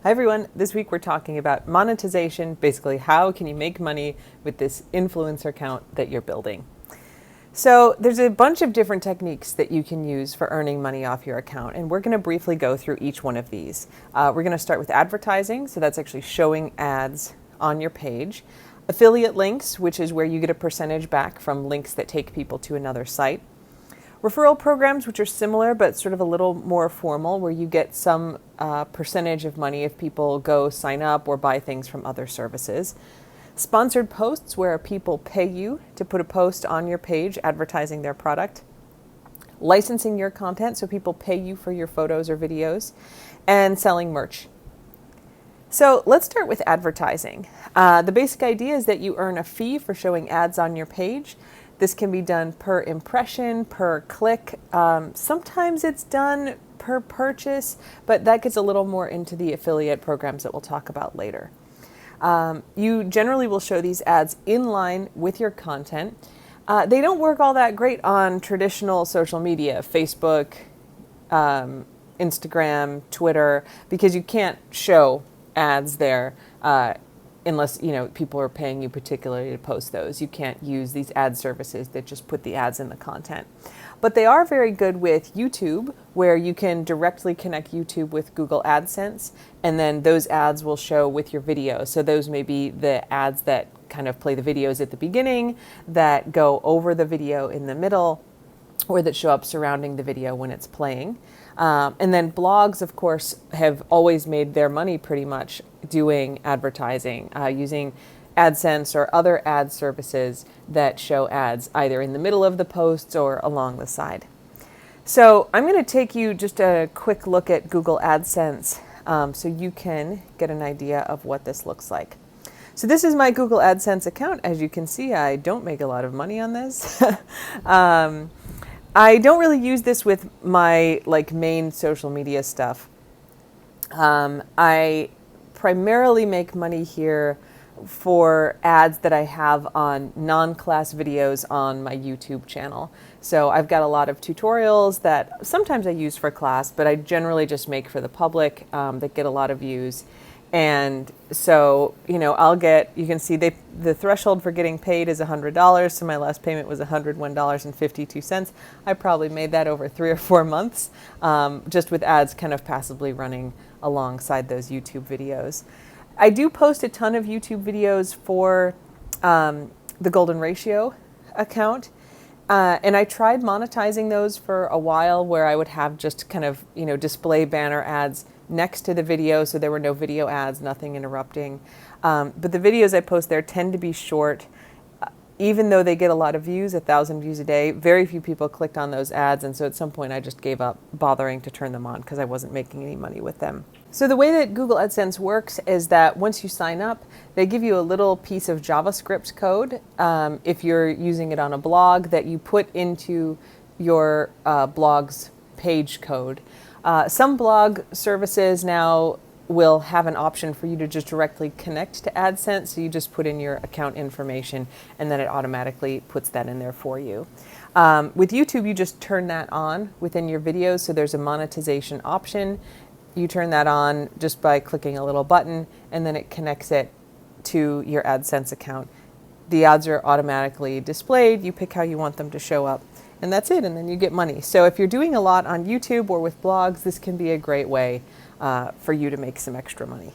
Hi everyone, this week we're talking about monetization, basically how can you make money with this influencer account that you're building. So there's a bunch of different techniques that you can use for earning money off your account, and we're going to briefly go through each one of these. We're going to start with advertising, so that's actually showing ads on your page. Affiliate links, which is where you get a percentage back from links that take people to another site. Referral programs, which are similar but sort of a little more formal, where you get some percentage of money if people go sign up or buy things from other services. Sponsored posts, where people pay you to put a post on your page advertising their product. Licensing your content, so people pay you for your photos or videos. And selling merch. So let's start with advertising. The basic idea is that you earn a fee for showing ads on your page. This can be done per impression, per click. Sometimes it's done per purchase, but that gets a little more into the affiliate programs that we'll talk about later. You generally will show these ads in line with your content. They don't work all that great on traditional social media, Facebook, Instagram, Twitter, because you can't show ads there unless people are paying you particularly to post those. You can't use these ad services that just put the ads in the content. But they are very good with YouTube, where you can directly connect YouTube with Google AdSense, and then those ads will show with your video. So those may be the ads that kind of play the videos at the beginning, that go over the video in the middle, or that show up surrounding the video when it's playing. And then blogs, of course, have always made their money pretty much doing advertising, using AdSense or other ad services that show ads either in the middle of the posts or along the side. So I'm going to take you just a quick look at Google AdSense so you can get an idea of what this looks like. So this is my Google AdSense account. As you can see, I don't make a lot of money on this. I don't really use this with my main social media stuff. I primarily make money here for ads that I have on non-class videos on my YouTube channel. So I've got a lot of tutorials that sometimes I use for class, but I generally just make for the public that get a lot of views. And so, I'll get, you can see the threshold for getting paid is $100. So my last payment was $101.52. I probably made that over 3 or 4 months, just with ads kind of passively running alongside those YouTube videos. I do post a ton of YouTube videos for the Golden Ratio account. And I tried monetizing those for a while, where I would have just kind of, display banner ads next to the video, so there were no video ads, nothing interrupting. But the videos I post there tend to be short. Even though they get a lot of views, 1,000 views a day, very few people clicked on those ads, and so at some point I just gave up bothering to turn them on because I wasn't making any money with them. So the way that Google AdSense works is that once you sign up, they give you a little piece of JavaScript code, if you're using it on a blog, that you put into your blog's page code. Some blog services now will have an option for you to just directly connect to AdSense, so you just put in your account information and then it automatically puts that in there for you. With YouTube, you just turn that on within your videos, so there's a monetization option. You turn that on just by clicking a little button, and then it connects it to your AdSense account. The ads are automatically displayed, you pick how you want them to show up, and that's it, and then you get money. So if you're doing a lot on YouTube or with blogs, this can be a great way for you to make some extra money.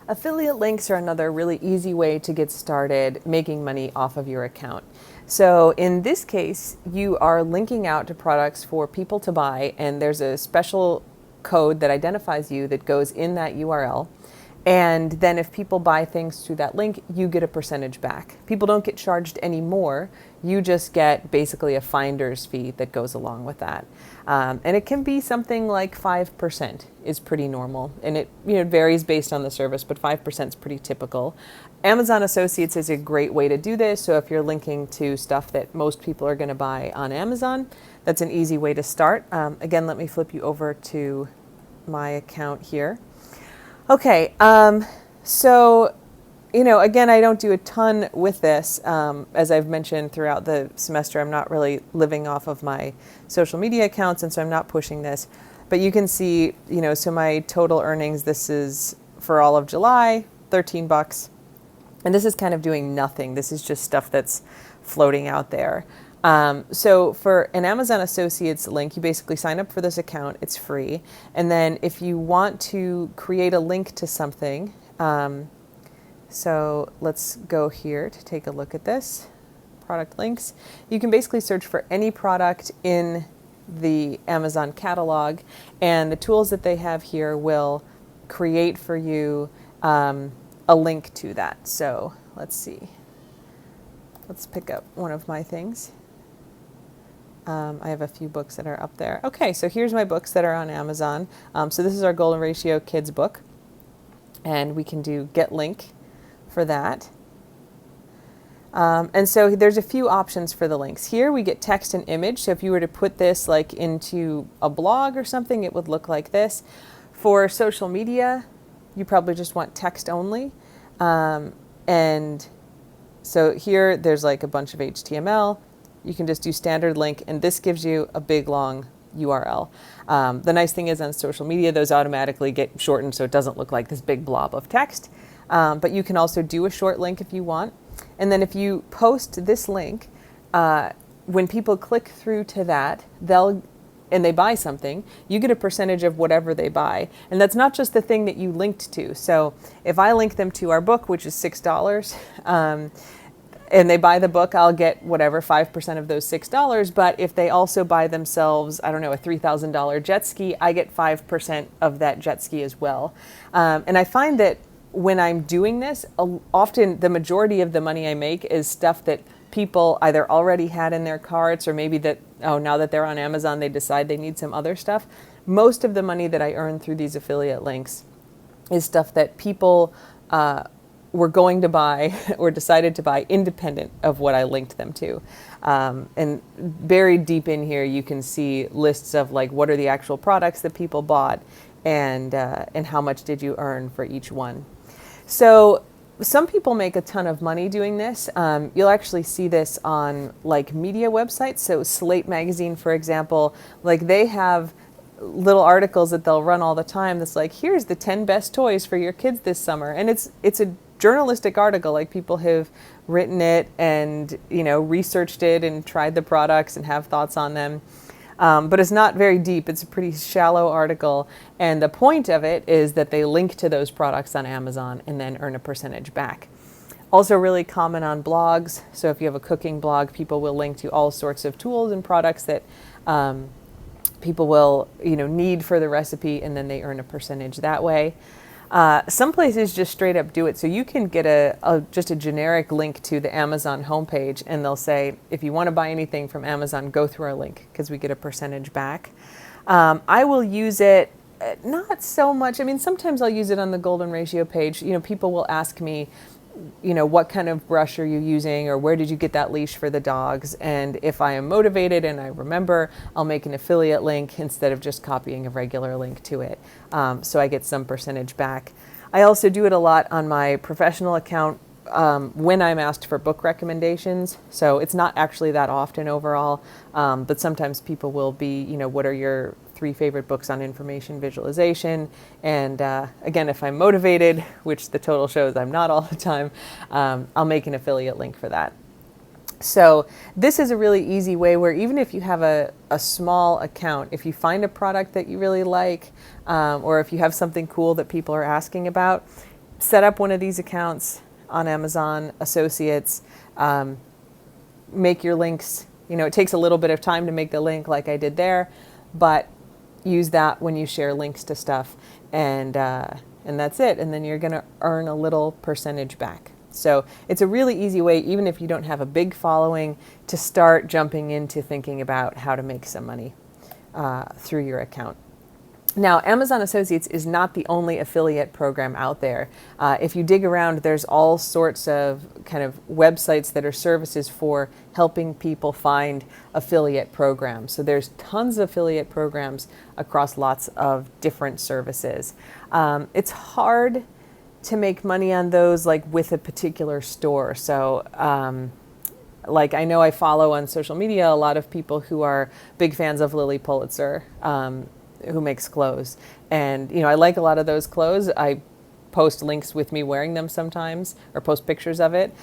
Affiliate links are another really easy way to get started making money off of your account. So in this case, you are linking out to products for people to buy, and there's a special code that identifies you that goes in that URL. And then if people buy things through that link, you get a percentage back. People don't get charged any more. You just get basically a finder's fee that goes along with that. And it can be something like 5% is pretty normal. And it varies based on the service, but 5% is pretty typical. Amazon Associates is a great way to do this. So if you're linking to stuff that most people are going to buy on Amazon, that's an easy way to start. Again, let me flip you over to my account here. Okay, so, again, I don't do a ton with this. As I've mentioned throughout the semester, I'm not really living off of my social media accounts, and so I'm not pushing this. But you can see, so my total earnings, this is for all of July, $13. And this is kind of doing nothing. This is just stuff that's floating out there. So for an Amazon Associates link, you basically sign up for this account. It's free. And then if you want to create a link to something, so let's go here to take a look at this. Product links. You can basically search for any product in the Amazon catalog, and the tools that they have here will create for you a link to that. So let's see. Let's pick up one of my things. I have a few books that are up there. Okay, so here's my books that are on Amazon. So this is our Golden Ratio Kids book, and we can do get link for that. And so there's a few options for the links. Here we get text and image. So if you were to put this like into a blog or something, it would look like this. For social media, you probably just want text only. And so here there's like a bunch of HTML. You can just do standard link, and this gives you a big long URL. The nice thing is on social media, those automatically get shortened so it doesn't look like this big blob of text. But you can also do a short link if you want. And then if you post this link, when people click through to that, and they buy something, you get a percentage of whatever they buy. And that's not just the thing that you linked to. So if I link them to our book, which is $6, and they buy the book, I'll get whatever, 5% of those $6. But if they also buy themselves, I don't know, a $3,000 jet ski, I get 5% of that jet ski as well. And I find that when I'm doing this, often the majority of the money I make is stuff that people either already had in their carts, or maybe that, now that they're on Amazon, they decide they need some other stuff. Most of the money that I earn through these affiliate links is stuff that people were going to buy or decided to buy independent of what I linked them to. And buried deep in here, you can see lists of like what are the actual products that people bought, and how much did you earn for each one. So some people make a ton of money doing this. You'll actually see this on like media websites. So Slate magazine, for example, like they have little articles that they'll run all the time that's like, here's the 10 best toys for your kids this summer. And it's a journalistic article, like people have written it and, researched it and tried the products and have thoughts on them. But it's not very deep. It's a pretty shallow article. And the point of it is that they link to those products on Amazon and then earn a percentage back. Also really common on blogs. So if you have a cooking blog, people will link to all sorts of tools and products that people will need for the recipe, and then they earn a percentage that way. Some places just straight up do it. So you can get just a generic link to the Amazon homepage, and they'll say, if you want to buy anything from Amazon, go through our link, because we get a percentage back. I will use it, not so much. I mean, sometimes I'll use it on the Golden Ratio page. People will ask me, what kind of brush are you using, or where did you get that leash for the dogs? And if I am motivated and I remember, I'll make an affiliate link instead of just copying a regular link to it. So I get some percentage back. I also do it a lot on my professional account when I'm asked for book recommendations. So it's not actually that often overall, but sometimes people will be, what are your 3 favorite books on information visualization? And again, if I'm motivated, which the total shows I'm not all the time, I'll make an affiliate link for that. So this is a really easy way where even if you have a small account, if you find a product that you really like, or if you have something cool that people are asking about, set up one of these accounts on Amazon Associates, make your links. It takes a little bit of time to make the link like I did there, but use that when you share links to stuff, and that's it. And then you're going to earn a little percentage back. So it's a really easy way, even if you don't have a big following, to start jumping into thinking about how to make some money through your account. Now, Amazon Associates is not the only affiliate program out there. If you dig around, there's all sorts of kind of websites that are services for helping people find affiliate programs. So there's tons of affiliate programs across lots of different services. It's hard to make money on those like with a particular store. So like I know I follow on social media a lot of people who are big fans of Lily Pulitzer. who makes clothes. And, I like a lot of those clothes. I post links with me wearing them sometimes, or post pictures of it.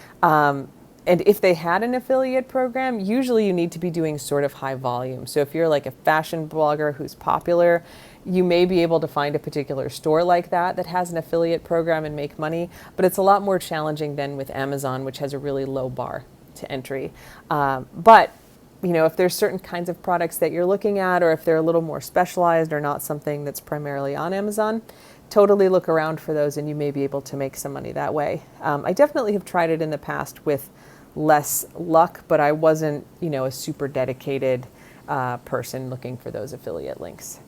And if they had an affiliate program, usually you need to be doing sort of high volume. So if you're like a fashion blogger who's popular, you may be able to find a particular store like that has an affiliate program and make money, but it's a lot more challenging than with Amazon, which has a really low bar to entry. But if there's certain kinds of products that you're looking at, or if they're a little more specialized or not something that's primarily on Amazon, totally look around for those and you may be able to make some money that way. I definitely have tried it in the past with less luck, but I wasn't, a super dedicated person looking for those affiliate links.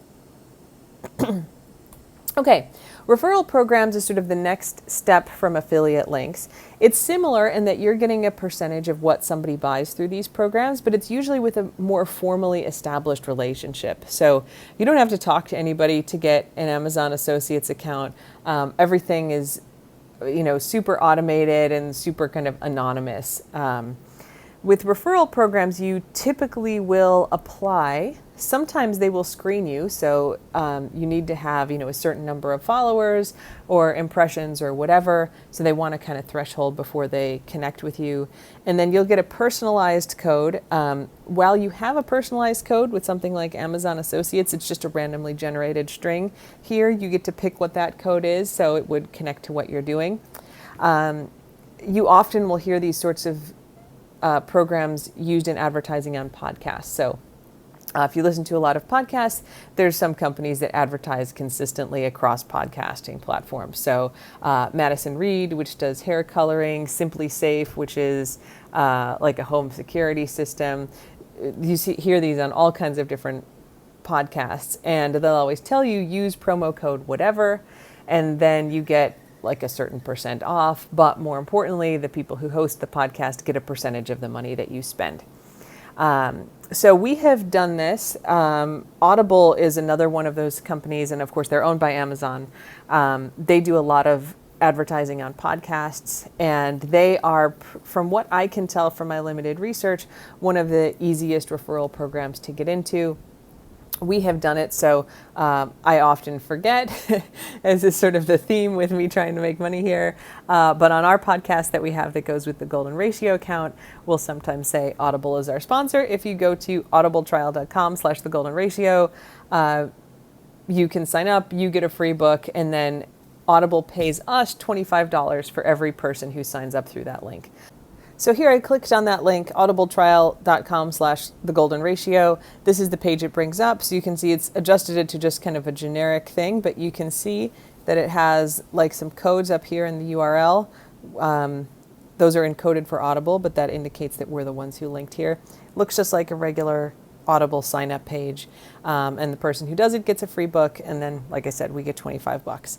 Okay, referral programs is sort of the next step from affiliate links. It's similar in that you're getting a percentage of what somebody buys through these programs, but it's usually with a more formally established relationship. So you don't have to talk to anybody to get an Amazon Associates account. Everything is, super automated and super kind of anonymous. With referral programs, you typically will apply. Sometimes they will screen you, so you need to have, a certain number of followers or impressions or whatever. So they want a kind of threshold before they connect with you. And then you'll get a personalized code. While you have a personalized code with something like Amazon Associates, it's just a randomly generated string. Here, you get to pick what that code is, so it would connect to what you're doing. You often will hear these sorts of programs used in advertising on podcasts. So if you listen to a lot of podcasts, there's some companies that advertise consistently across podcasting platforms. So Madison Reed, which does hair coloring, Simply Safe, which is like a home security system. You hear these on all kinds of different podcasts, and they'll always tell you use promo code whatever, and then you get like a certain % off. But more importantly, the people who host the podcast get a percentage of the money that you spend. So we have done this. Audible is another one of those companies, and of course they're owned by Amazon. They do a lot of advertising on podcasts, and they are, from what I can tell from my limited research, one of the easiest referral programs to get into. We have done it, so I often forget, as is sort of the theme with me trying to make money here. But on our podcast that we have that goes with the Golden Ratio account, we'll sometimes say Audible is our sponsor. If you go to audibletrial.com/thegoldenratio, you can sign up, you get a free book, and then Audible pays us $25 for every person who signs up through that link. So here I clicked on that link, audibletrial.com/thegoldenratio. This is the page it brings up. So you can see it's adjusted it to just kind of a generic thing, but you can see that it has like some codes up here in the URL. Those are encoded for Audible, but that indicates that we're the ones who linked here. Looks just like a regular Audible sign up page. And the person who does it gets a free book. And then, like I said, we get $25.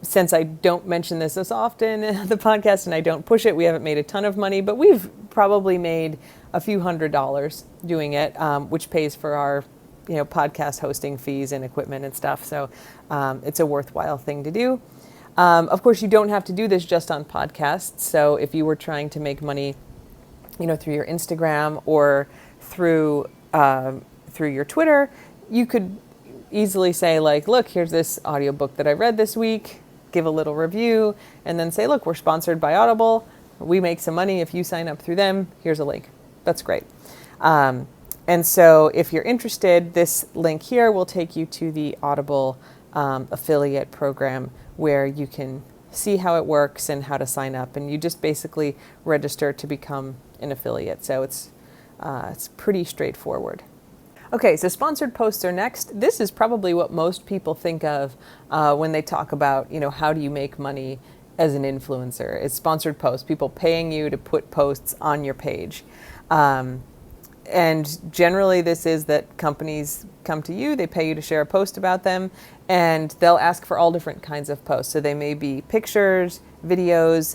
Since I don't mention this as often in the podcast and I don't push it, we haven't made a ton of money, but we've probably made a few $100s doing it, which pays for our, podcast hosting fees and equipment and stuff. So it's a worthwhile thing to do. Of course, you don't have to do this just on podcasts. So if you were trying to make money, through your Instagram or through your Twitter, you could easily say like, look, here's this audiobook that I read this week. Give a little review, and then say, look, we're sponsored by Audible. We make some money if you sign up through them. Here's a link. That's great. And so if you're interested, this link here will take you to the Audible affiliate program where you can see how it works and how to sign up. And you just basically register to become an affiliate. So it's pretty straightforward. Okay, so sponsored posts are next. This is probably what most people think of when they talk about, how do you make money as an influencer? It's sponsored posts, people paying you to put posts on your page. And generally this is that companies come to you, they pay you to share a post about them, and they'll ask for all different kinds of posts. So they may be pictures, videos,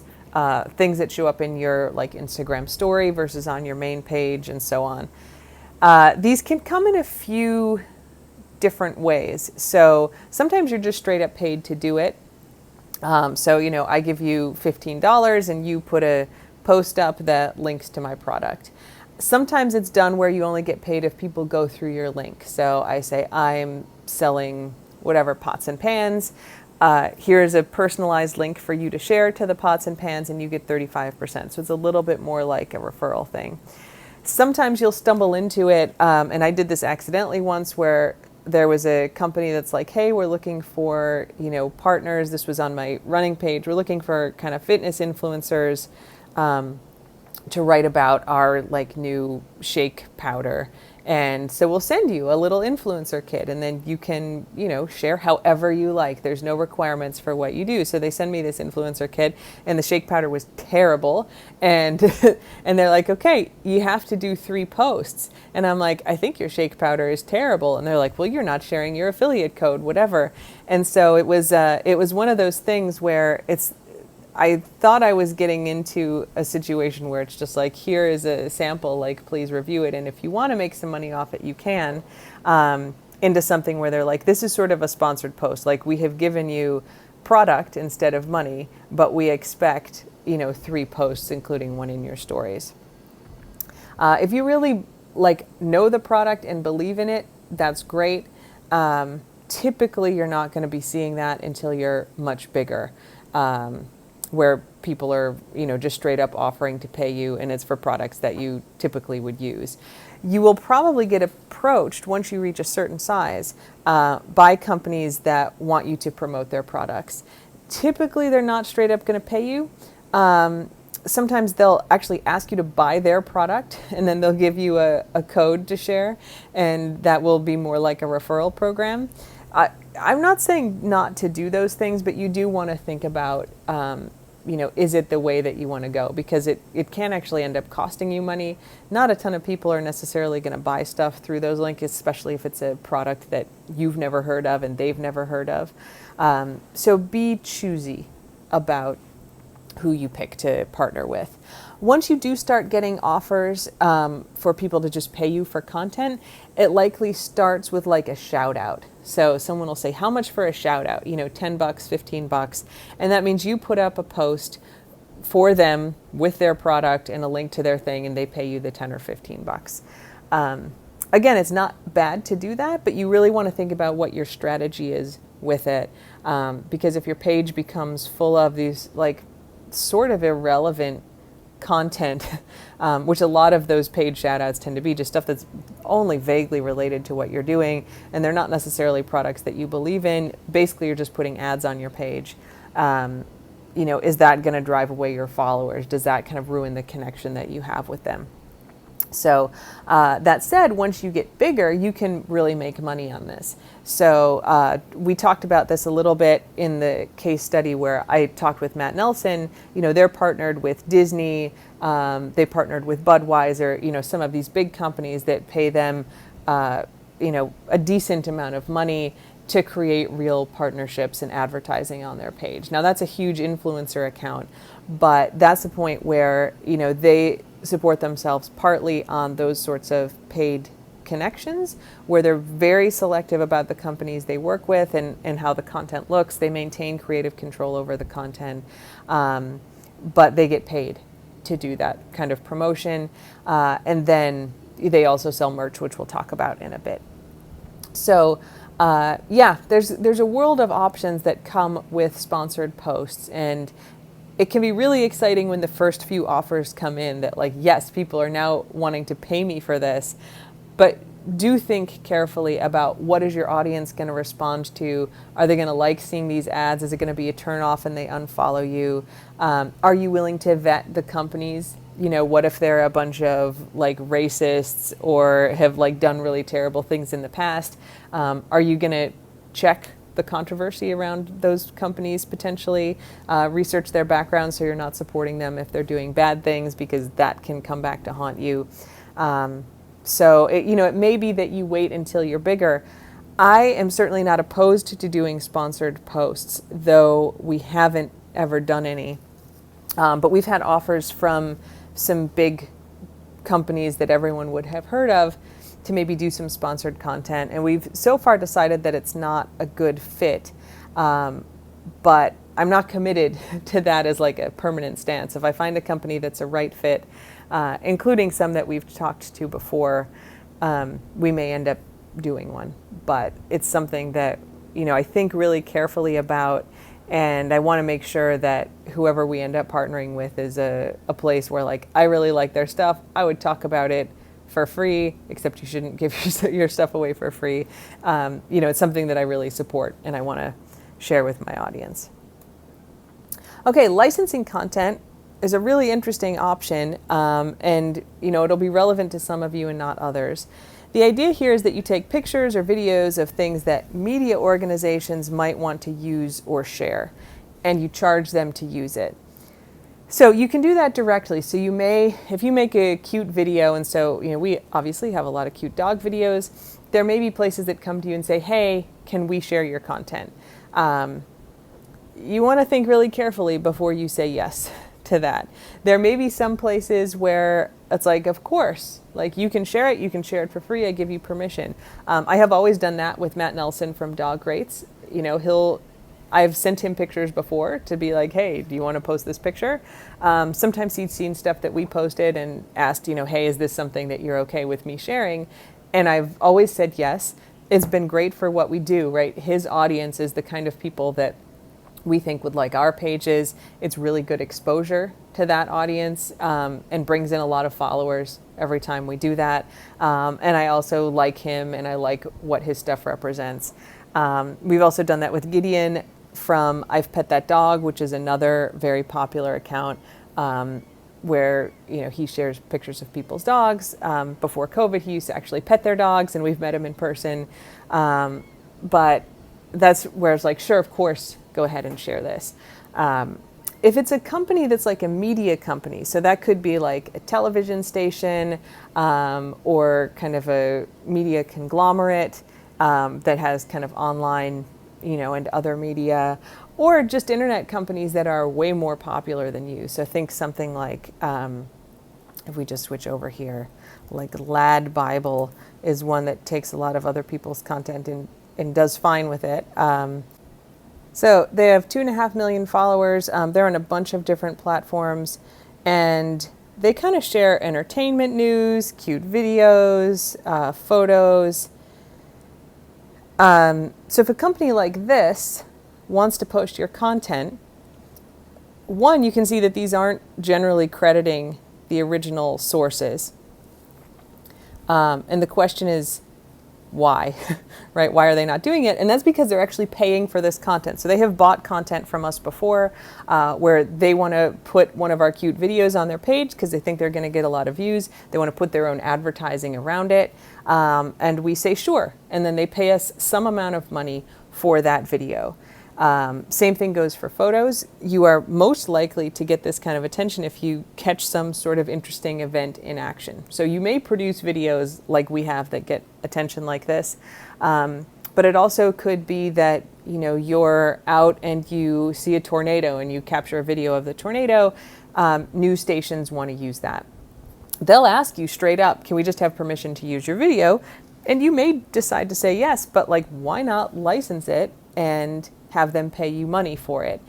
things that show up in your like Instagram story versus on your main page and so on. These can come in a few different ways. So sometimes you're just straight up paid to do it. So, I give you $15 and you put a post up that links to my product. Sometimes it's done where you only get paid if people go through your link. So I say, I'm selling whatever pots and pans. Here's a personalized link for you to share to the pots and pans, and you get 35%. So it's a little bit more like a referral thing. Sometimes you'll stumble into it, and I did this accidentally once, where there was a company that's like, hey, we're looking for, partners. This was on my running page. We're looking for kind of fitness influencers to write about our like new shake powder. And so we'll send you a little influencer kit, and then you can, share however you like. There's no requirements for what you do. So they send me this influencer kit, and the shake powder was terrible. And and they're like, okay, you have to do 3 posts. And I'm like, I think your shake powder is terrible. And they're like, well, you're not sharing your affiliate code, whatever. And so it was one of those things where I thought I was getting into a situation where it's just like, here is a sample, like, please review it. And if you want to make some money off it, you can, into something where they're like, this is sort of a sponsored post. Like, we have given you product instead of money, but we expect, 3 posts, including one in your stories. If you really know the product and believe in it, that's great. Typically, you're not going to be seeing that until you're much bigger. Where people are, just straight up offering to pay you, and it's for products that you typically would use. You will probably get approached once you reach a certain size by companies that want you to promote their products. Typically, they're not straight up going to pay you. Sometimes they'll actually ask you to buy their product, and then they'll give you a code to share, and that will be more like a referral program. I'm not saying not to do those things, but you do want to think about, is it the way that you want to go? Because it can actually end up costing you money. Not a ton of people are necessarily going to buy stuff through those links, especially if it's a product that you've never heard of and they've never heard of. So be choosy about who you pick to partner with. Once you do start getting offers for people to just pay you for content, it likely starts with like a shout out. So someone will say, how much for a shout out? $10, $15. And that means you put up a post for them with their product and a link to their thing, and they pay you the 10 or $15. Again, it's not bad to do that, but you really want to think about what your strategy is with it. Because if your page becomes full of these like sort of irrelevant content, which a lot of those paid shout outs tend to be just stuff that's only vaguely related to what you're doing, and they're not necessarily products that you believe in. Basically, you're just putting ads on your page. Is that going to drive away your followers? Does that kind of ruin the connection that you have with them? So that said, once you get bigger, you can really make money on this. So we talked about this a little bit in the case study where I talked with Matt Nelson. They're partnered with Disney. They partnered with Budweiser. Some of these big companies that pay them, a decent amount of money to create real partnerships and advertising on their page. Now that's a huge influencer account, but that's the point where, they support themselves partly on those sorts of paid connections where they're very selective about the companies they work with and how the content looks. They maintain creative control over the content, but they get paid to do that kind of promotion. And then they also sell merch, which we'll talk about in a bit. So there's a world of options that come with sponsored posts, and it can be really exciting when the first few offers come in that like, yes, people are now wanting to pay me for this, but do think carefully about what is your audience going to respond to. Are they going to like seeing these ads? Is it going to be a turn off and they unfollow you? Are you willing to vet the companies? What if they're a bunch of like racists or have like done really terrible things in the past? Are you going to check the controversy around those companies potentially, research their background so you're not supporting them if they're doing bad things, because that can come back to haunt you. So it may be that you wait until you're bigger. I am certainly not opposed to doing sponsored posts, though we haven't ever done any. But we've had offers from some big companies that everyone would have heard of to maybe do some sponsored content. And we've so far decided that it's not a good fit. But I'm not committed to that as like a permanent stance. If I find a company that's a right fit, including some that we've talked to before, we may end up doing one, but it's something that, I think really carefully about, and I want to make sure that whoever we end up partnering with is a place where, like, I really like their stuff. I would talk about it for free, except you shouldn't give your stuff away for free. It's something that I really support and I want to share with my audience. Okay, licensing content is a really interesting option, and it'll be relevant to some of you and not others. The idea here is that you take pictures or videos of things that media organizations might want to use or share, and you charge them to use it. So you can do that directly. So you may, if you make a cute video, and so we obviously have a lot of cute dog videos, there may be places that come to you and say, hey, can we share your content? You want to think really carefully before you say yes to that. There may be some places where it's like, of course, like you can share it for free, I give you permission. I have always done that with Matt Nelson from Dog Rates. I've sent him pictures before to be like, hey, do you want to post this picture? Sometimes he's seen stuff that we posted and asked, hey, is this something that you're okay with me sharing? And I've always said yes. It's been great for what we do, right? His audience is the kind of people that we think would like our pages. It's really good exposure to that audience, and brings in a lot of followers every time we do that. And I also like him and I like what his stuff represents. We've also done that with Gideon from I've Pet That Dog, which is another very popular account, where he shares pictures of people's dogs. Before COVID, he used to actually pet their dogs, and we've met him in person. But that's where it's like, sure, of course, go ahead and share this. If it's a company that's like a media company, so that could be like a television station, or kind of a media conglomerate that has kind of online, and other media, or just internet companies that are way more popular than you. So think something like, if we just switch over here, like Lad Bible is one that takes a lot of other people's content and does fine with it. So they have 2.5 million followers. They're on a bunch of different platforms, and they kind of share entertainment news, cute videos, photos. So if a company like this wants to post your content, one, you can see that these aren't generally crediting the original sources. And the question is, why, right? Why are they not doing it? And that's because they're actually paying for this content. So they have bought content from us before, where they want to put one of our cute videos on their page because they think they're going to get a lot of views. They want to put their own advertising around it. And we say, sure. And then they pay us some amount of money for that video. Same thing goes for photos. You are most likely to get this kind of attention if you catch some sort of interesting event in action. So you may produce videos like we have that get attention like this, but it also could be that you're out and you see a tornado and you capture a video of the tornado. News stations want to use that. They'll ask you straight up, can we just have permission to use your video? And you may decide to say yes, but why not license it and have them pay you money for it?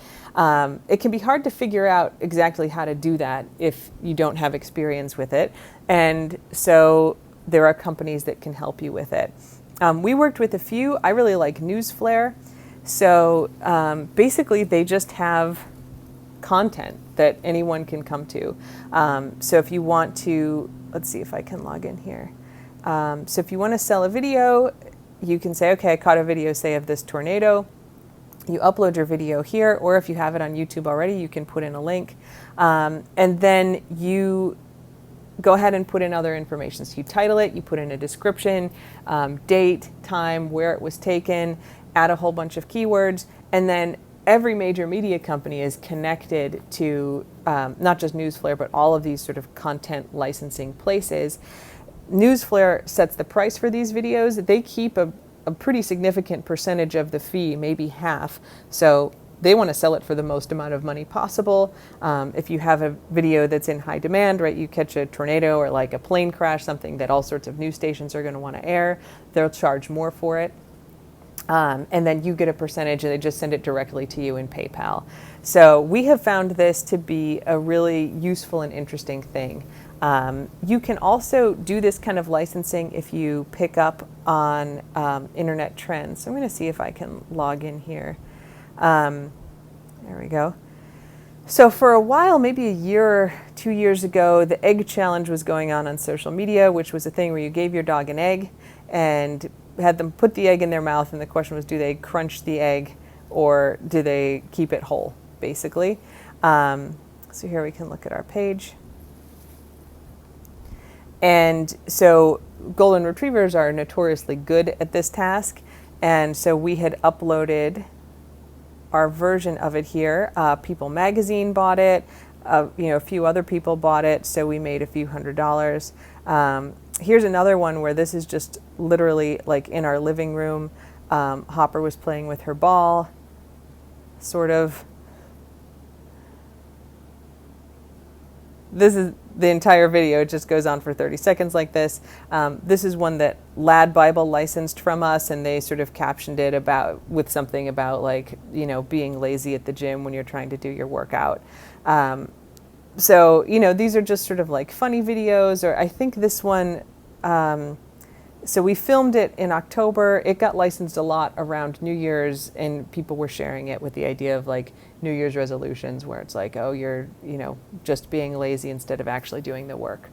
It can be hard to figure out exactly how to do that if you don't have experience with it. And so there are companies that can help you with it. We worked with a few. I really like Newsflare. So basically they just have content that anyone can come to. So if you want to, let's see if I can log in here. So if you want to sell a video, you can say, okay, I caught a video, say, of this tornado. You upload your video here, or if you have it on YouTube already, you can put in a link. And then you go ahead and put in other information. So you title it, you put in a description, date, time, where it was taken, add a whole bunch of keywords, and then every major media company is connected to not just Newsflare, but all of these sort of content licensing places. Newsflare sets the price for these videos. They keep a pretty significant percentage of the fee, maybe half. So they want to sell it for the most amount of money possible. If you have a video that's in high demand, right, you catch a tornado or like a plane crash, something that all sorts of news stations are going to want to air, they'll charge more for it. And then you get a percentage and they just send it directly to you in PayPal. So we have found this to be a really useful and interesting thing. You can also do this kind of licensing if you pick up on internet trends. So I'm going to see if I can log in here. There we go. So for a while, maybe a year or 2 years ago, the egg challenge was going on social media, which was a thing where you gave your dog an egg and had them put the egg in their mouth, and the question was, do they crunch the egg or do they keep it whole, basically. So here we can look at our page. And so golden retrievers are notoriously good at this task, and so we had uploaded our version of it here. People Magazine bought it. A few other people bought it, so we made a few $100s. Here's another one where this is just literally like in our living room. Hopper was playing with her ball, sort of. This is the entire video. It just goes on for 30 seconds like this. This is one that Lad Bible licensed from us, and they sort of captioned it with something about like, being lazy at the gym when you're trying to do your workout. So, these are just sort of like funny videos, or I think this one, so we filmed it in October. It got licensed a lot around New Year's, and people were sharing it with the idea of like New Year's resolutions, where it's like, oh, you're, just being lazy instead of actually doing the work.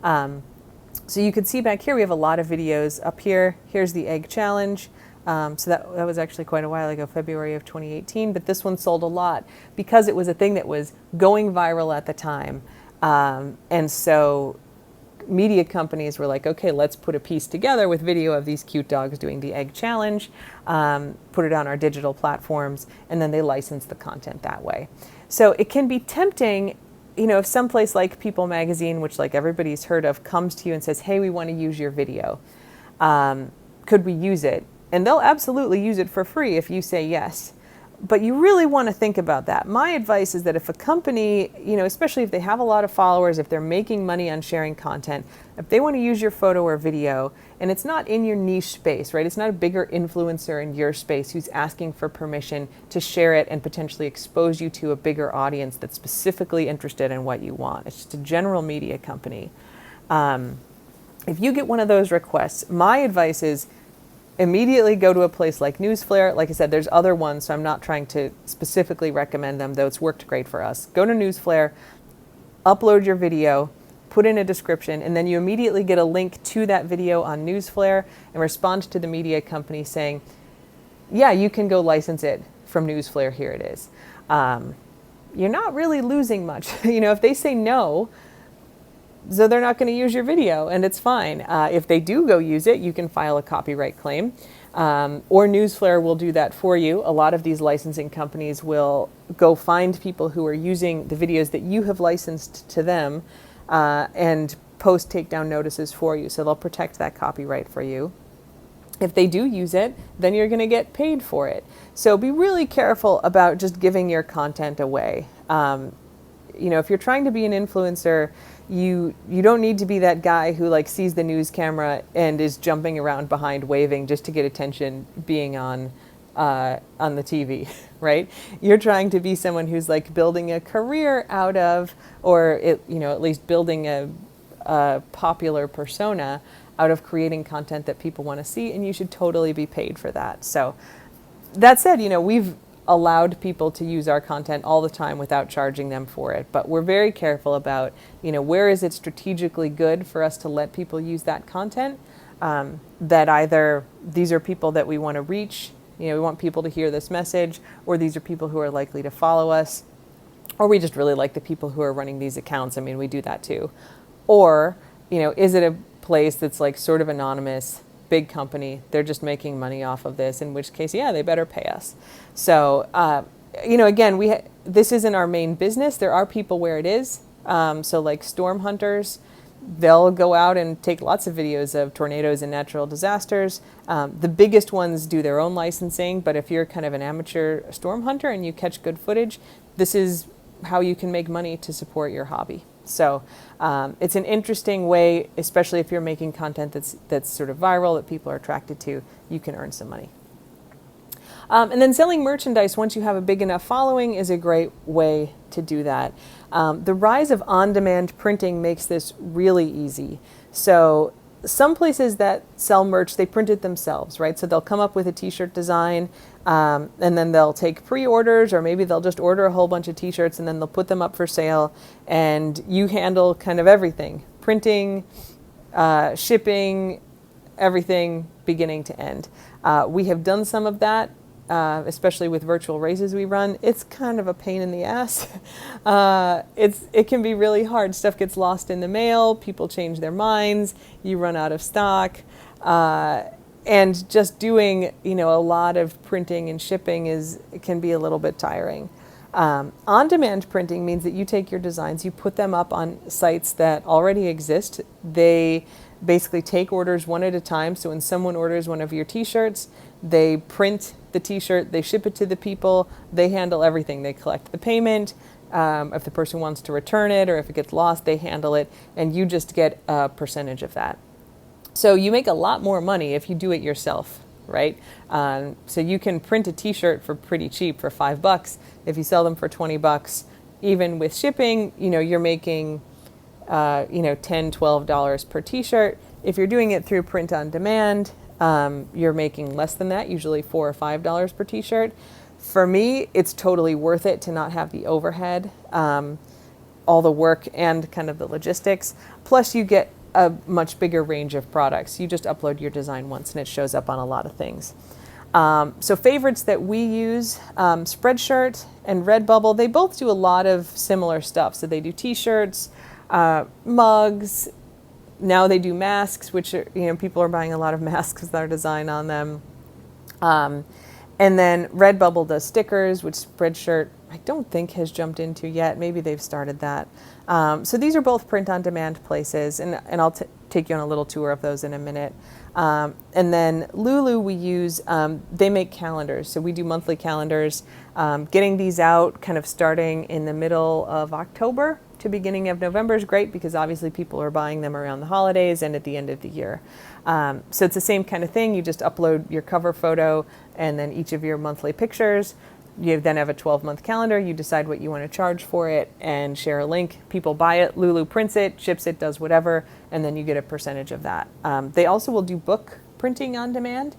So you can see back here, we have a lot of videos up here. Here's the egg challenge. So that was actually quite a while ago, February of 2018, but this one sold a lot because it was a thing that was going viral at the time. And so media companies were like, okay, let's put a piece together with video of these cute dogs doing the egg challenge, put it on our digital platforms, and then they license the content that way. So it can be tempting, if someplace like People Magazine, which like everybody's heard of, comes to you and says, hey, we want to use your video. Could we use it? And they'll absolutely use it for free if you say yes. But you really want to think about that. My advice is that if a company, especially if they have a lot of followers, if they're making money on sharing content, if they want to use your photo or video, and it's not in your niche space, right? It's not a bigger influencer in your space who's asking for permission to share it and potentially expose you to a bigger audience that's specifically interested in what you want. It's just a general media company. If you get one of those requests, my advice is immediately go to a place like Newsflare. Like I said, there's other ones, so I'm not trying to specifically recommend them, though it's worked great for us. Go to Newsflare, upload your video, put in a description, and then you immediately get a link to that video on Newsflare and respond to the media company saying, yeah, you can go license it from Newsflare, here it is. You're not really losing much. If they say no, so they're not going to use your video, and it's fine. If they do go use it, you can file a copyright claim, or Newsflare will do that for you. A lot of these licensing companies will go find people who are using the videos that you have licensed to them and post takedown notices for you. So they'll protect that copyright for you. If they do use it, then you're going to get paid for it. So be really careful about just giving your content away. If you're trying to be an influencer, you don't need to be that guy who like sees the news camera and is jumping around behind waving just to get attention being on the TV, right? You're trying to be someone who's like building a career out of, or at least building a popular persona out of creating content that people want to see, and you should totally be paid for that. So that said, we've allowed people to use our content all the time without charging them for it. But we're very careful about, where is it strategically good for us to let people use that content, that either these are people that we want to reach, we want people to hear this message, or these are people who are likely to follow us, or we just really like the people who are running these accounts. I mean, we do that too. Or, is it a place that's like sort of anonymous, big company, they're just making money off of this, in which case, yeah, they better pay us. So, again, this isn't our main business. There are people where it is. So like storm hunters, they'll go out and take lots of videos of tornadoes and natural disasters. The biggest ones do their own licensing, but if you're kind of an amateur storm hunter and you catch good footage, this is how you can make money to support your hobby. So it's an interesting way, especially if you're making content that's sort of viral, that people are attracted to, you can earn some money. And then selling merchandise once you have a big enough following is a great way to do that. The rise of on-demand printing makes this really easy. So some places that sell merch, they print it themselves, right? So they'll come up with a t-shirt design, and then they'll take pre-orders, or maybe they'll just order a whole bunch of t-shirts and then they'll put them up for sale, and you handle kind of everything: printing, shipping, everything beginning to end. We have done some of that, especially with virtual races we run. It's kind of a pain in the ass. It can be really hard. Stuff gets lost in the mail, people change their minds, you run out of stock. And just doing, a lot of printing and shipping it can be a little bit tiring. On-demand printing means that you take your designs, you put them up on sites that already exist. They basically take orders one at a time. So when someone orders one of your t-shirts, they print the t-shirt, they ship it to the people, they handle everything. They collect the payment. If the person wants to return it or if it gets lost, they handle it, and you just get a percentage of that. So you make a lot more money if you do it yourself, right? So you can print a t-shirt for pretty cheap, for $5. If you sell them for $20, even with shipping, you're making $10, $12 per t-shirt. If you're doing it through print on demand, you're making less than that, usually $4 or $5 per t-shirt. For me, it's totally worth it to not have the overhead, all the work and kind of the logistics. Plus you get a much bigger range of products. You just upload your design once and it shows up on a lot of things. So favorites that we use, Spreadshirt and Redbubble, they both do a lot of similar stuff. So they do t-shirts, mugs. Now they do masks, which are, people are buying a lot of masks with our design on them. And then Redbubble does stickers, which Spreadshirt I don't think has jumped into yet. Maybe they've started that. So these are both print-on-demand places, and I'll take you on a little tour of those in a minute. And then Lulu, we use, they make calendars. So we do monthly calendars. Getting these out kind of starting in the middle of October to beginning of November is great because obviously people are buying them around the holidays and at the end of the year. So it's the same kind of thing. You just upload your cover photo and then each of your monthly pictures. You then have a 12-month calendar. You decide what you want to charge for it and share a link. People buy it. Lulu prints it, ships it, does whatever, and then you get a percentage of that. They also will do book printing on demand.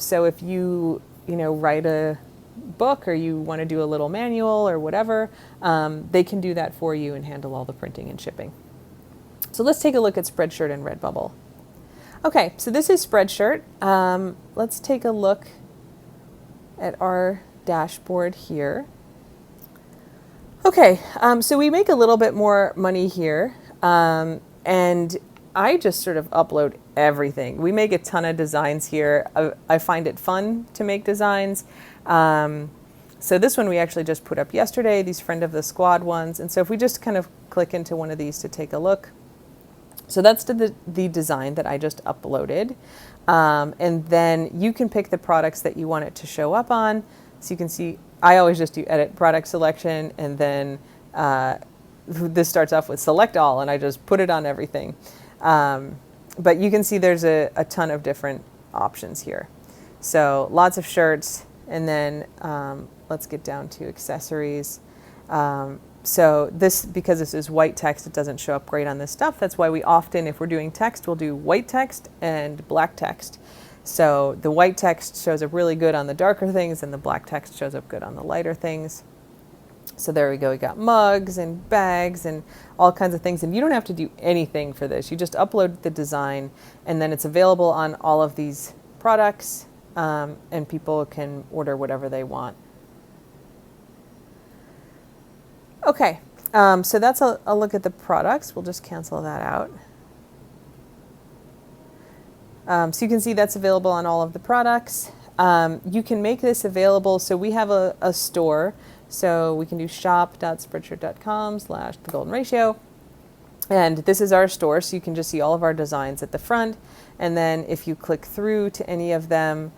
So if you write a book or you want to do a little manual or whatever, they can do that for you and handle all the printing and shipping. So let's take a look at Spreadshirt and Redbubble. Okay, so this is Spreadshirt. Let's take a look at our dashboard here. Okay, so we make a little bit more money here, and I just sort of upload everything. We make a ton of designs here. I find it fun to make designs. So this one we actually just put up yesterday, these Friend of the Squad ones. And so if we just kind of click into one of these to take a look. So that's the design that I just uploaded. And then you can pick the products that you want it to show up on. So you can see, I always just do edit product selection, and then this starts off with select all, and I just put it on everything. But you can see there's a ton of different options here. So lots of shirts, and then let's get down to accessories. So this, because this is white text, it doesn't show up great on this stuff. That's why we often, if we're doing text, we'll do white text and black text. So the white text shows up really good on the darker things, and the black text shows up good on the lighter things. So there we go. We got mugs and bags and all kinds of things. And you don't have to do anything for this. You just upload the design, and then it's available on all of these products, and people can order whatever they want. Okay, so that's a look at the products. We'll just cancel that out. So you can see that's available on all of the products. You can make this available. So we have a store. So we can do shop.spreadshirt.com/thegoldenratio. And this is our store. So you can just see all of our designs at the front. And then if you click through to any of them,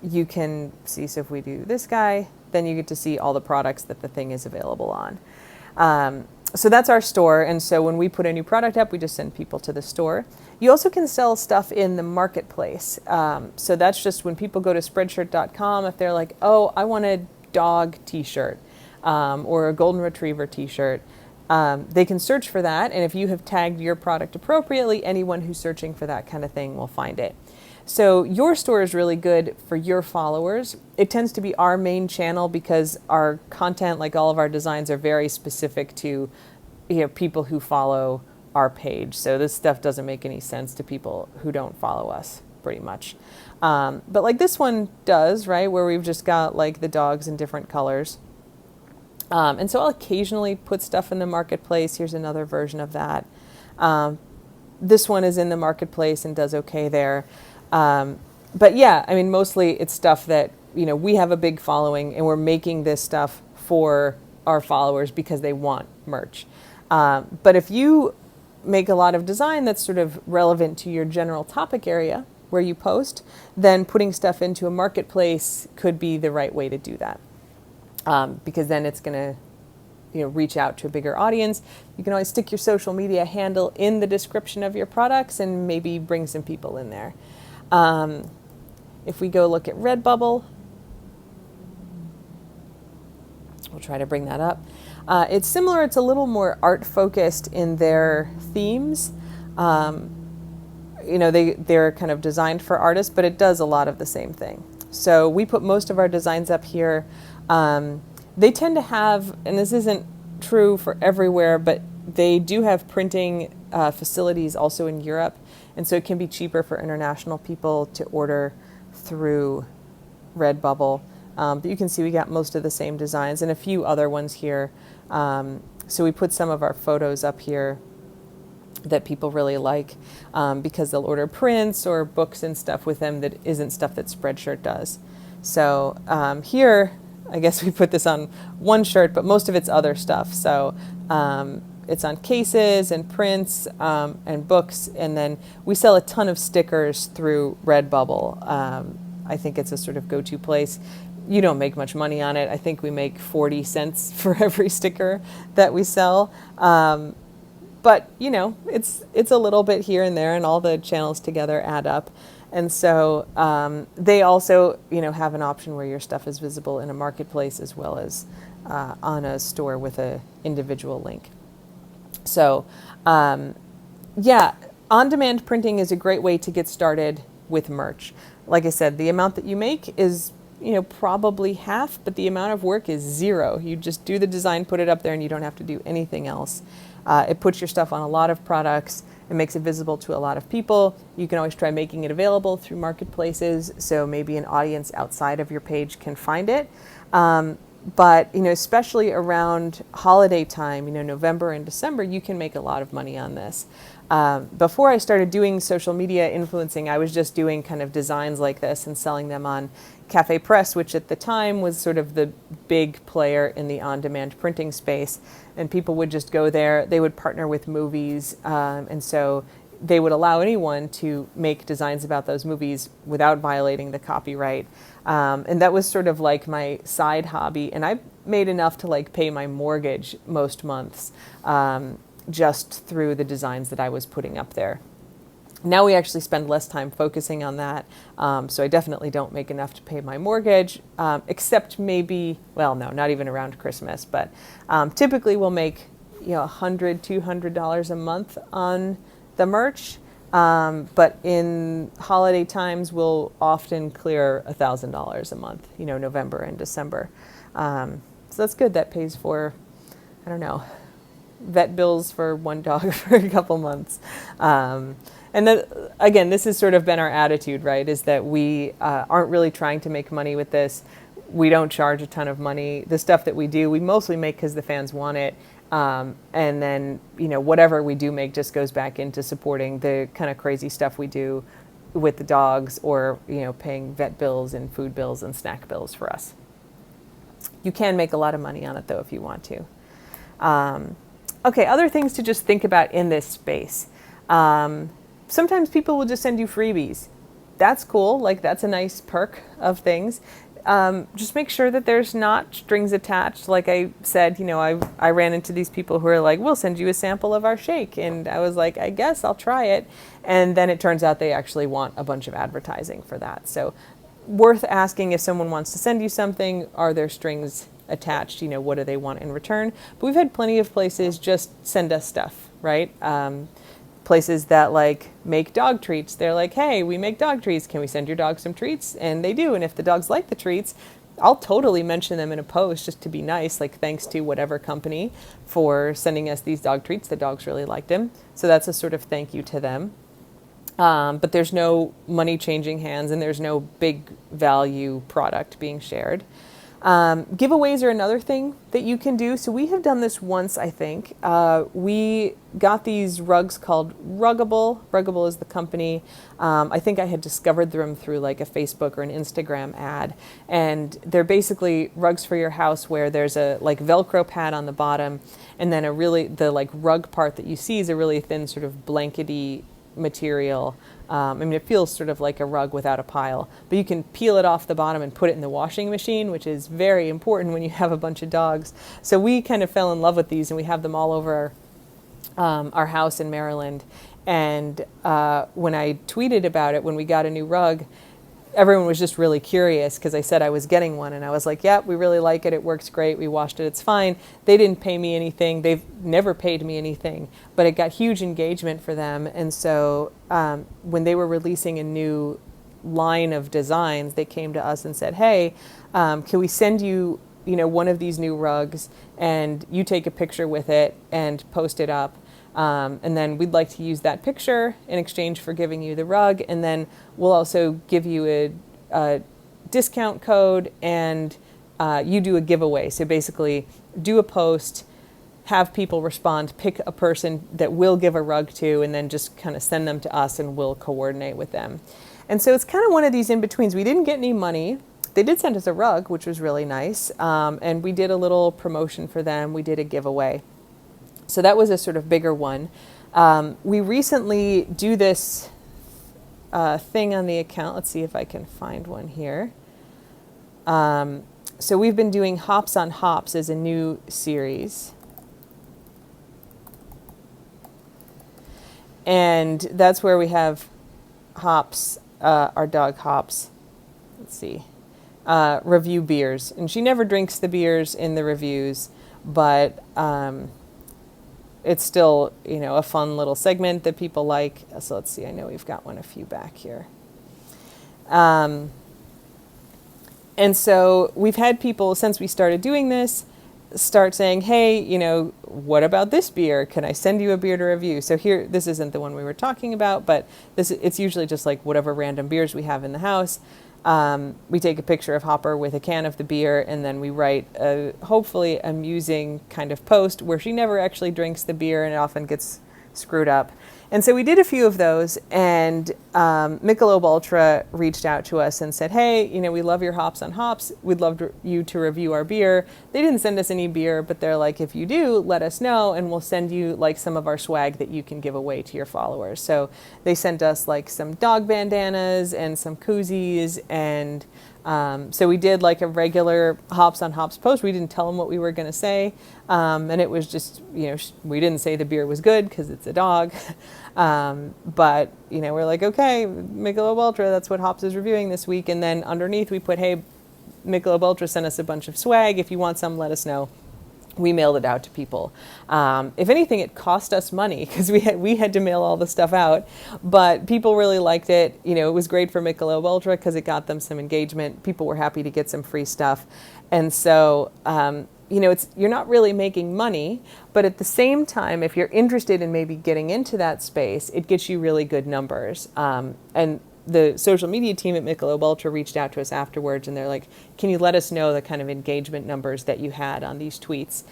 you can see, so if we do this guy, then you get to see all the products that the thing is available on. So that's our store, and so when we put a new product up, we just send people to the store. You also can sell stuff in the marketplace. So that's just when people go to spreadshirt.com, if they're like, oh, I want a dog t-shirt or a golden retriever t-shirt, they can search for that, and if you have tagged your product appropriately, anyone who's searching for that kind of thing will find it. So your store is really good for your followers. It tends to be our main channel because our content, like all of our designs, are very specific to people who follow our page. So this stuff doesn't make any sense to people who don't follow us, pretty much. But like this one does, right, where we've just got like the dogs in different colors. And so I'll occasionally put stuff in the marketplace. Here's another version of that. This one is in the marketplace and does okay there. But yeah, I mean, mostly it's stuff that, we have a big following and we're making this stuff for our followers because they want merch. But if you make a lot of design that's sort of relevant to your general topic area where you post, then putting stuff into a marketplace could be the right way to do that. Because then it's going to reach out to a bigger audience. You can always stick your social media handle in the description of your products and maybe bring some people in there. If we go look at Redbubble, we'll try to bring that up. It's similar. It's a little more art focused in their themes. They're kind of designed for artists, but it does a lot of the same thing. So we put most of our designs up here. They tend to have, and this isn't true for everywhere, but they do have printing facilities also in Europe. And so it can be cheaper for international people to order through Redbubble. But you can see we got most of the same designs and a few other ones here. So we put some of our photos up here that people really like because they'll order prints or books and stuff with them that isn't stuff that Spreadshirt does. So here, I guess we put this on one shirt, but most of it's other stuff. So it's on cases and prints and books, and then we sell a ton of stickers through Redbubble. I think it's a sort of go-to place. You don't make much money on it. I think we make 40 cents for every sticker that we sell. But it's a little bit here and there, and all the channels together add up. And so they also, have an option where your stuff is visible in a marketplace as well as on a store with an individual link. So, on-demand printing is a great way to get started with merch. Like I said, the amount that you make is, probably half, but the amount of work is zero. You just do the design, put it up there, and you don't have to do anything else. It puts your stuff on a lot of products. It makes it visible to a lot of people. You can always try making it available through marketplaces, so maybe an audience outside of your page can find it. But, especially around holiday time, November and December, you can make a lot of money on this. Before I started doing social media influencing, I was just doing kind of designs like this and selling them on Cafe Press, which at the time was sort of the big player in the on-demand printing space. And people would just go there. They would partner with movies. And so they would allow anyone to make designs about those movies without violating the copyright. And that was sort of like my side hobby. And I made enough to pay my mortgage most months just through the designs that I was putting up there. Now we actually spend less time focusing on that. So I definitely don't make enough to pay my mortgage, except maybe, well, no, not even around Christmas. But typically we'll make $100, $200 a month on the merch. But in holiday times, we'll often clear $1,000 a month, November and December. So that's good. That pays for, vet bills for one dog for a couple months. And then, again, this has sort of been our attitude, right, is that we aren't really trying to make money with this. We don't charge a ton of money. The stuff that we do, we mostly make because the fans want it. And then, whatever we do make just goes back into supporting the kind of crazy stuff we do with the dogs or, paying vet bills and food bills and snack bills for us. You can make a lot of money on it, though, if you want to. Okay, other things to just think about in this space. Sometimes people will just send you freebies. That's cool. That's a nice perk of things. just make sure that there's not strings attached. Like I said, I ran into these people who are like, we'll send you a sample of our shake. And I was like, I guess I'll try it. And then it turns out they actually want a bunch of advertising for that. So worth asking if someone wants to send you something, are there strings attached? What do they want in return? But we've had plenty of places just send us stuff, right? Places that like make dog treats. They're like, hey, we make dog treats. Can we send your dog some treats? And they do. And if the dogs like the treats, I'll totally mention them in a post just to be nice, like thanks to whatever company for sending us these dog treats. The dogs really liked them. So that's a sort of thank you to them. But there's no money changing hands and there's no big value product being shared. Giveaways are another thing that you can do. So we have done this once, I think. We got these rugs called Ruggable. Ruggable is the company. I think I had discovered them through like a Facebook or an Instagram ad. And they're basically rugs for your house where there's a like Velcro pad on the bottom. And then the like rug part that you see is a really thin sort of blankety material. It feels sort of like a rug without a pile, but you can peel it off the bottom and put it in the washing machine, which is very important when you have a bunch of dogs. So we kind of fell in love with these and we have them all over our house in Maryland. And when I tweeted about it, when we got a new rug, everyone was just really curious because I said I was getting one and I was like, yeah, we really like it. It works great. We washed it. It's fine. They didn't pay me anything. They've never paid me anything, but it got huge engagement for them. And so when they were releasing a new line of designs, they came to us and said, hey, can we send you, one of these new rugs and you take a picture with it and post it up. And then we'd like to use that picture in exchange for giving you the rug. And then we'll also give you a discount code and you do a giveaway. So basically do a post, have people respond, pick a person that we'll give a rug to, and then just kind of send them to us and we'll coordinate with them. And so it's kind of one of these in-betweens. We didn't get any money. They did send us a rug, which was really nice. And we did a little promotion for them. We did a giveaway. So that was a sort of bigger one. We recently do this thing on the account. Let's see if I can find one here. So we've been doing Hops on Hops as a new series. And that's where we have Hops, our dog Hops. Let's see. Review beers. And she never drinks the beers in the reviews, but it's still, a fun little segment that people like. So let's see, I know we've got a few back here. And so we've had people, since we started doing this, start saying, hey, what about this beer? Can I send you a beer to review? So here, this isn't the one we were talking about, but it's usually just like whatever random beers we have in the house. We take a picture of Hopper with a can of the beer, and then we write a hopefully amusing kind of post where she never actually drinks the beer and it often gets screwed up. And so we did a few of those, and Michelob Ultra reached out to us and said, hey, we love your Hops on Hops. We'd love you to review our beer. They didn't send us any beer, but they're like, if you do, let us know, and we'll send you like some of our swag that you can give away to your followers. So they sent us like some dog bandanas and some koozies, and so we did like a regular Hops on Hops post. We didn't tell them what we were going to say. And it was just, we didn't say the beer was good because it's a dog. But, we're like, okay, Michelob Ultra, that's what Hops is reviewing this week. And then underneath we put, hey, Michelob Ultra sent us a bunch of swag. If you want some, let us know. We mailed it out to people. If anything, it cost us money because we had to mail all the stuff out, but people really liked it. It was great for Michelob Ultra because it got them some engagement. People were happy to get some free stuff. And so, you're not really making money, but at the same time, if you're interested in maybe getting into that space, it gets you really good numbers. And the social media team at Michelob Ultra reached out to us afterwards, and they're like, can you let us know the kind of engagement numbers that you had on these tweets?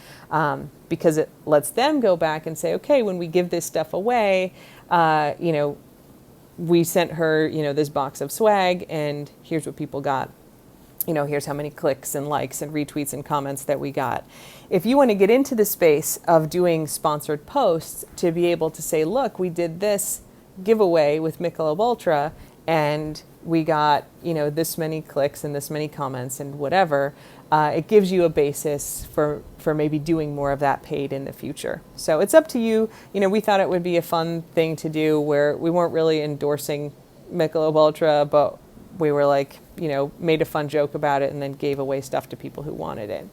Because it lets them go back and say, okay, when we give this stuff away, we sent her, this box of swag, and here's what people got. Here's how many clicks and likes and retweets and comments that we got. If you want to get into the space of doing sponsored posts to be able to say, look, we did this giveaway with Michelob Ultra, and we got, this many clicks and this many comments and whatever, it gives you a basis for maybe doing more of that paid in the future. So it's up to you. We thought it would be a fun thing to do where we weren't really endorsing Michelob Ultra, but we were like, made a fun joke about it and then gave away stuff to people who wanted it.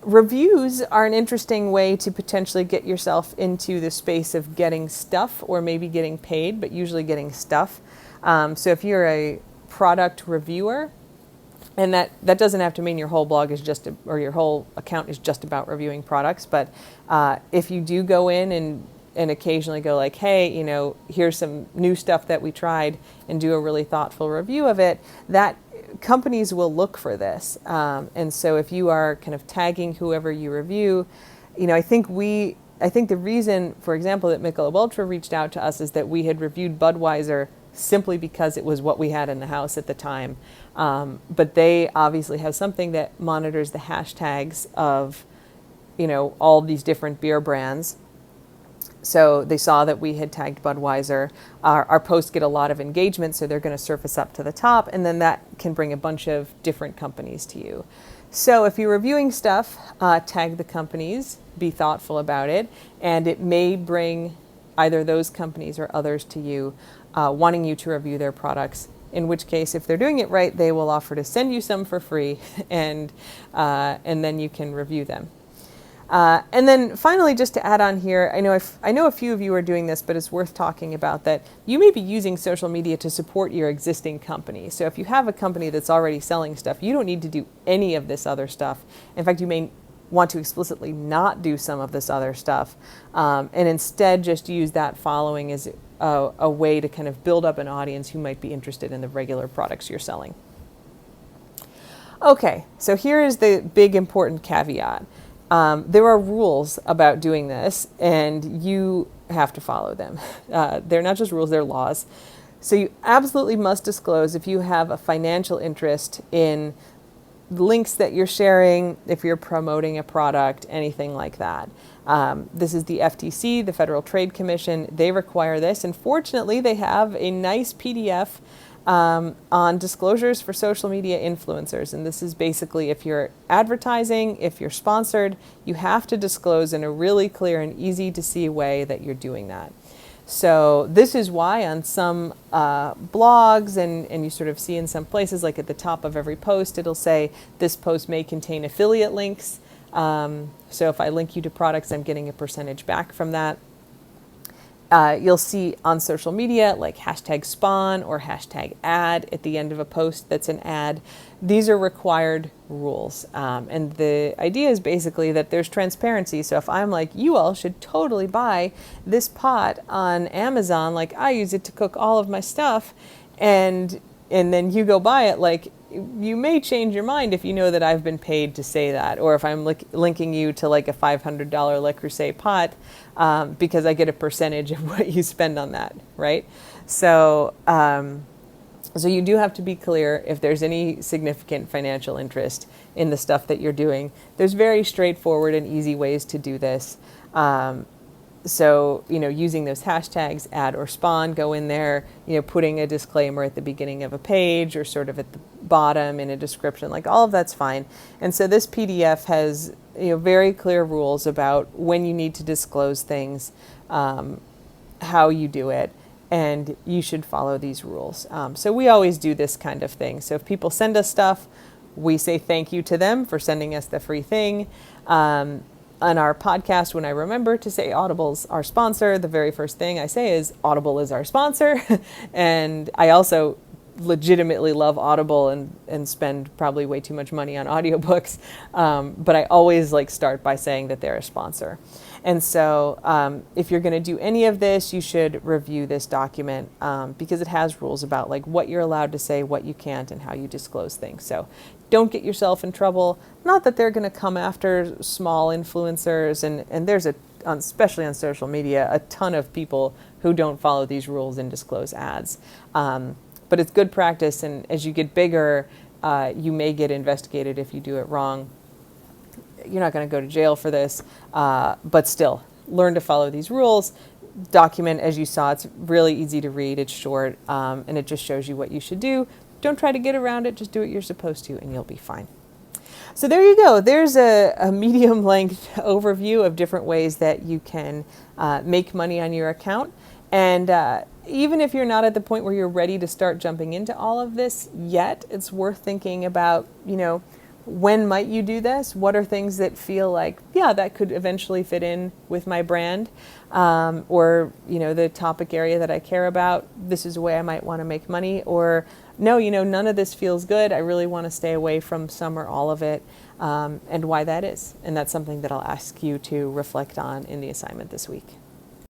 Reviews are an interesting way to potentially get yourself into the space of getting stuff or maybe getting paid, but usually getting stuff. So if you're a product reviewer, and that doesn't have to mean your whole blog is or your whole account is just about reviewing products, but if you do go in and occasionally go like, hey, here's some new stuff that we tried, and do a really thoughtful review of it, that companies will look for this. And so if you are kind of tagging whoever you review, I think the reason, for example, that Michelob Ultra reached out to us is that we had reviewed Budweiser simply because it was what we had in the house at the time. But they obviously have something that monitors the hashtags of, all these different beer brands. So they saw that we had tagged Budweiser. Our posts get a lot of engagement, so they're going to surface up to the top, and then that can bring a bunch of different companies to you. So if you're reviewing stuff, tag the companies, be thoughtful about it, and it may bring either those companies or others to you wanting you to review their products, in which case, if they're doing it right, they will offer to send you some for free, and then you can review them. And then finally, just to add on here, I know a few of you are doing this, but it's worth talking about that you may be using social media to support your existing company. So if you have a company that's already selling stuff, you don't need to do any of this other stuff. In fact, you may want to explicitly not do some of this other stuff, and instead just use that following as a way to kind of build up an audience who might be interested in the regular products you're selling. Okay, so here is the big important caveat. There are rules about doing this, and you have to follow them. They're not just rules, they're laws. So you absolutely must disclose if you have a financial interest in links that you're sharing, if you're promoting a product, anything like that. This is the FTC, the Federal Trade Commission. They require this, and fortunately they have a nice PDF on disclosures for social media influencers. And this is basically if you're advertising, if you're sponsored, you have to disclose in a really clear and easy to see way that you're doing that. So this is why on some blogs and you sort of see in some places, like at the top of every post, it'll say this post may contain affiliate links. So if I link you to products, I'm getting a percentage back from that. You'll see on social media like hashtag spawn or hashtag ad at the end of a post that's an ad. These are required rules. And the idea is basically that there's transparency. So if I'm like, you all should totally buy this pot on Amazon, like I use it to cook all of my stuff, and then you go buy it, like you may change your mind if you know that I've been paid to say that, or if I'm linking you to like a $500 Le Creuset pot because I get a percentage of what you spend on that, right? So so you do have to be clear if there's any significant financial interest in the stuff that you're doing. There's very straightforward and easy ways to do this. So, using those hashtags, ad or spawn, go in there, putting a disclaimer at the beginning of a page or sort of at the bottom in a description, like all of that's fine. And so this PDF has, very clear rules about when you need to disclose things, how you do it, and you should follow these rules. So we always do this kind of thing. So if people send us stuff, we say thank you to them for sending us the free thing. On our podcast, when I remember to say Audible's our sponsor, the very first thing I say is Audible is our sponsor. And I also legitimately love Audible and spend probably way too much money on audiobooks. But I always start by saying that they're a sponsor. And so if you're going to do any of this, you should review this document because it has rules about what you're allowed to say, what you can't, and how you disclose things. So don't get yourself in trouble. Not that they're going to come after small influencers, and there's especially on social media, a ton of people who don't follow these rules and disclose ads. But it's good practice, and as you get bigger, you may get investigated if you do it wrong. You're not going to go to jail for this, but still, learn to follow these rules. document, as you saw, it's really easy to read, it's short, and it just shows you what you should do. Don't try to get around it, just do what you're supposed to and you'll be fine. So there you go. There's a medium length overview of different ways that you can make money on your account. And even if you're not at the point where you're ready to start jumping into all of this yet, it's worth thinking about, when might you do this? What are things that feel like, yeah, that could eventually fit in with my brand, or the topic area that I care about. This is a way I might want to make money. Or no, none of this feels good. I really want to stay away from some or all of it, and why that is. And that's something that I'll ask you to reflect on in the assignment this week.